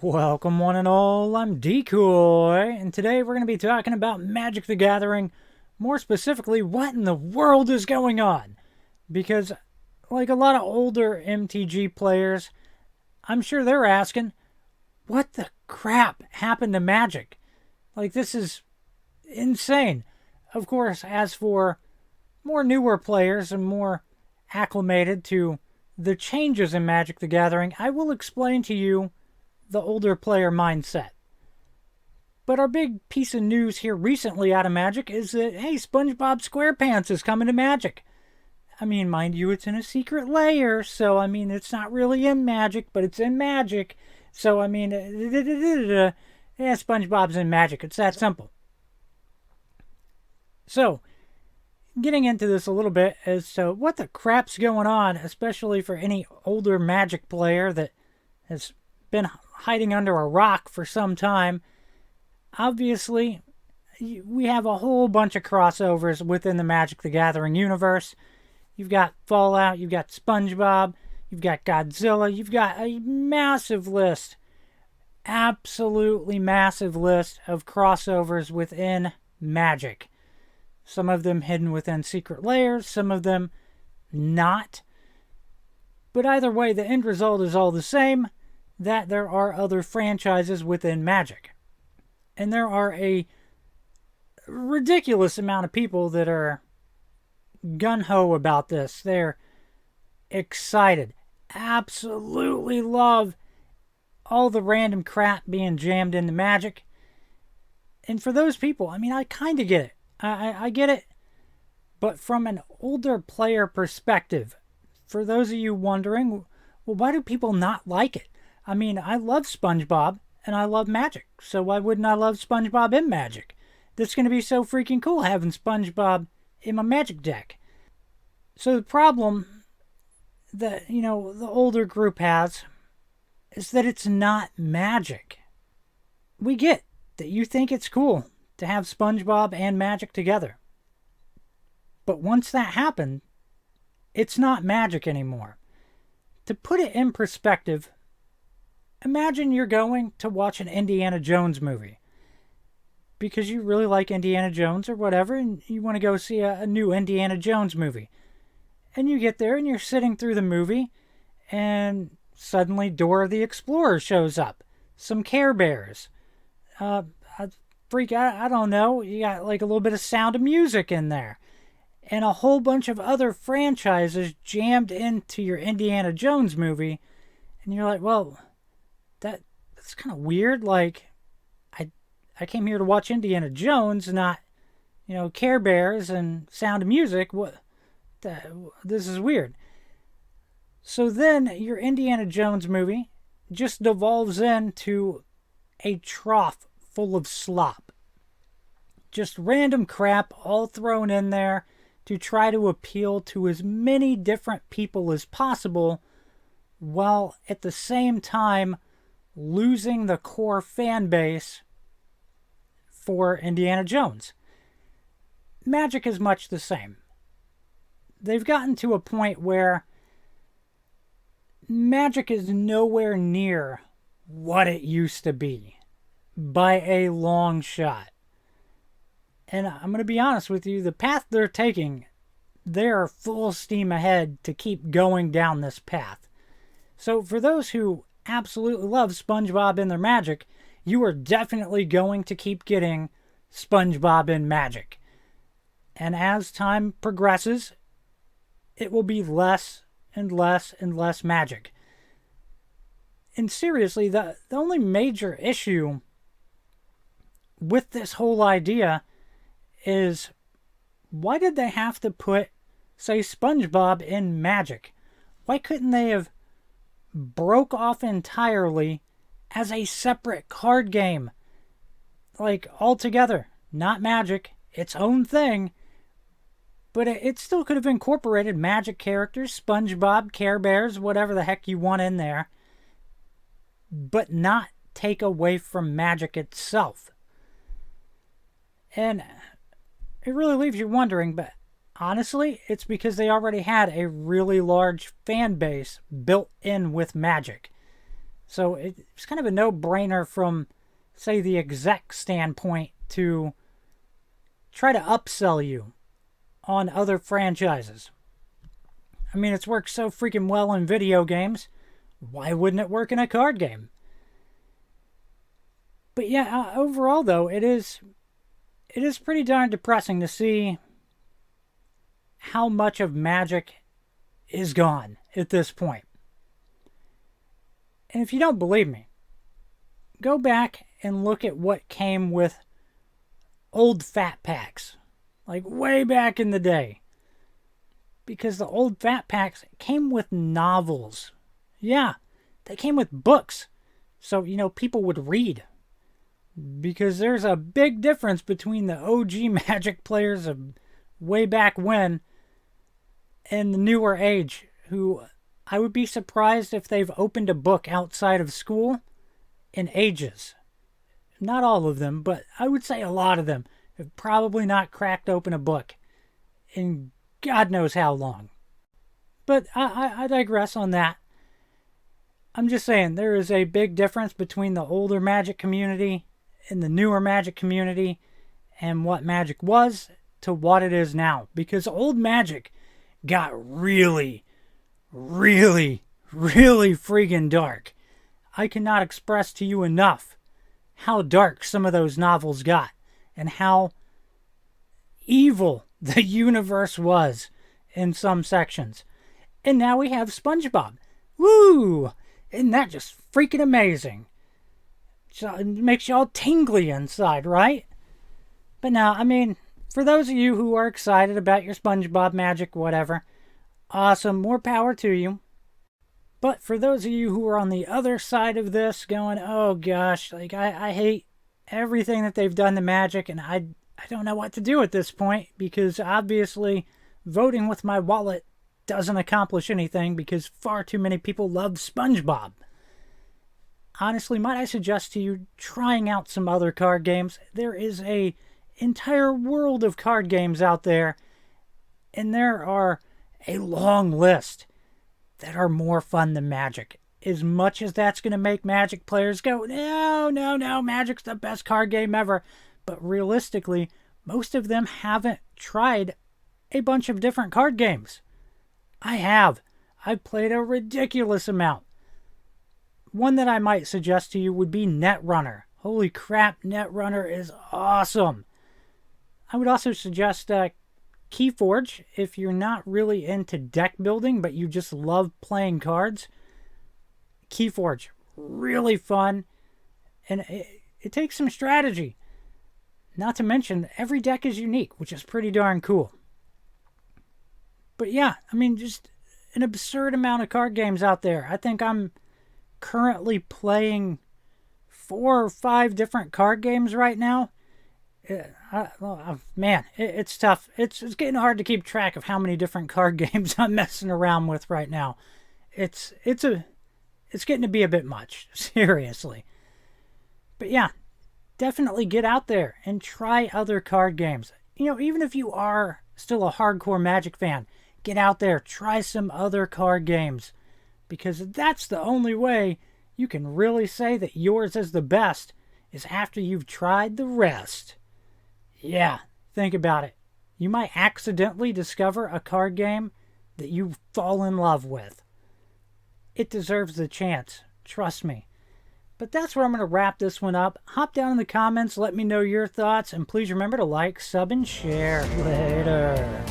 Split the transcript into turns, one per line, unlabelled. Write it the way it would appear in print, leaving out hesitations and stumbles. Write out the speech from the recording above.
Welcome one and all, I'm Decoy, and today we're going to be talking about Magic the Gathering, more specifically, what in the world is going on? Because, like a lot of older MTG players, I'm sure they're asking, what the crap happened to Magic? Like, this is insane. Of course, as for more newer players and more acclimated to the changes in Magic the Gathering, I will explain to you the older player mindset. But our big piece of news here recently out of Magic is that, hey, SpongeBob SquarePants is coming to Magic. I mean, mind you, it's in a secret layer, so, I mean, it's not really in Magic, but it's in Magic. So, I mean, yeah, SpongeBob's in Magic. It's that simple. So, getting into this a little bit as to what the crap's going on, especially for any older Magic player that has been hiding under a rock for some time. Obviously, we have a whole bunch of crossovers within the Magic the Gathering universe. You've got Fallout, you've got SpongeBob, you've got Godzilla, you've got a massive list, absolutely massive list of crossovers within Magic. Some of them hidden within secret layers, some of them not. But either way, the end result is all the same, that there are other franchises within Magic. And there are a ridiculous amount of people that are gung-ho about this. They're excited, absolutely love all the random crap being jammed into Magic. And for those people, I mean, I kind of get it. I get it. But from an older player perspective, for those of you wondering, well, why do people not like it? I mean, I love SpongeBob, and I love Magic, so why wouldn't I love SpongeBob in Magic? That's going to be so freaking cool having SpongeBob in my Magic deck. So the problem that, the older group has is that it's not Magic. We get that you think it's cool to have SpongeBob and Magic together. But once that happened, it's not Magic anymore. To put it in perspective, imagine you're going to watch an Indiana Jones movie because you really like Indiana Jones or whatever, and you want to go see a new Indiana Jones movie. And you get there and you're sitting through the movie, and suddenly Dora the Explorer shows up. Some Care Bears. I don't know. You got like a little bit of Sound of Music in there. And a whole bunch of other franchises jammed into your Indiana Jones movie. And you're like, well, that's kind of weird. Like, I came here to watch Indiana Jones, not, Care Bears and Sound of Music. This is weird. So then your Indiana Jones movie just devolves into a trough full of slop. Just random crap all thrown in there to try to appeal to as many different people as possible, while at the same time losing the core fan base for Indiana Jones. Magic is much the same. They've gotten to a point where Magic is nowhere near what it used to be, by a long shot. And I'm going to be honest with you, the path they're taking, they're full steam ahead to keep going down this path. So for those who absolutely love SpongeBob in their Magic, you are definitely going to keep getting SpongeBob in Magic. And as time progresses, it will be less and less and less Magic. And seriously, the only major issue with this whole idea is, why did they have to put, say, SpongeBob in Magic? Why couldn't they have broke off entirely as a separate card game? Like, altogether, not Magic, its own thing, but it still could have incorporated Magic characters, SpongeBob, Care Bears, whatever the heck you want in there, but not take away from Magic itself. And it really leaves you wondering, but honestly, it's because they already had a really large fan base built in with Magic. So it's kind of a no-brainer from, say, the exec standpoint to try to upsell you on other franchises. I mean, it's worked so freaking well in video games. Why wouldn't it work in a card game? But yeah, overall though, it is pretty darn depressing to see how much of Magic is gone at this point. And if you don't believe me, go back and look at what came with old fat packs, like way back in the day. Because the old fat packs came with novels. Yeah, they came with books. So, people would read. Because there's a big difference between the OG Magic players of way back when and the newer age, who I would be surprised if they've opened a book outside of school in ages. Not all of them, but I would say a lot of them have probably not cracked open a book in God knows how long. But I digress on that. I'm just saying, there is a big difference between the older Magic community and the newer Magic community and what Magic was to what it is now. Because old Magic got really, really, really freaking dark. I cannot express to you enough how dark some of those novels got and how evil the universe was in some sections. And now we have SpongeBob. Woo! Isn't that just freaking amazing? It makes you all tingly inside, right? But now, I mean, for those of you who are excited about your SpongeBob Magic, whatever, awesome, more power to you. But for those of you who are on the other side of this going, oh gosh, like I hate everything that they've done to Magic, and I don't know what to do at this point, because obviously voting with my wallet doesn't accomplish anything because far too many people love SpongeBob. Honestly, might I suggest to you trying out some other card games? There is a entire world of card games out there, and there are a long list that are more fun than Magic. As much as that's going to make Magic players go, no, Magic's the best card game ever. But realistically, most of them haven't tried a bunch of different card games. I have. I've played a ridiculous amount. One that I might suggest to you would be Netrunner. Holy crap, Netrunner is awesome. I would also suggest Keyforge if you're not really into deck building, but you just love playing cards. Keyforge, really fun. And it takes some strategy. Not to mention, every deck is unique, which is pretty darn cool. But yeah, I mean, just an absurd amount of card games out there. I think I'm currently playing 4 or 5 different card games right now. Man, it's tough. It's getting hard to keep track of how many different card games I'm messing around with right now. It's getting to be a bit much, seriously. But yeah, definitely get out there and try other card games. Even if you are still a hardcore Magic fan, get out there, try some other card games. Because that's the only way you can really say that yours is the best, is after you've tried the rest. Yeah, think about it. You might accidentally discover a card game that you fall in love with. It deserves the chance, trust me. But that's where I'm going to wrap this one up. Hop down in the comments, let me know your thoughts, and please remember to like, sub, and share. Later.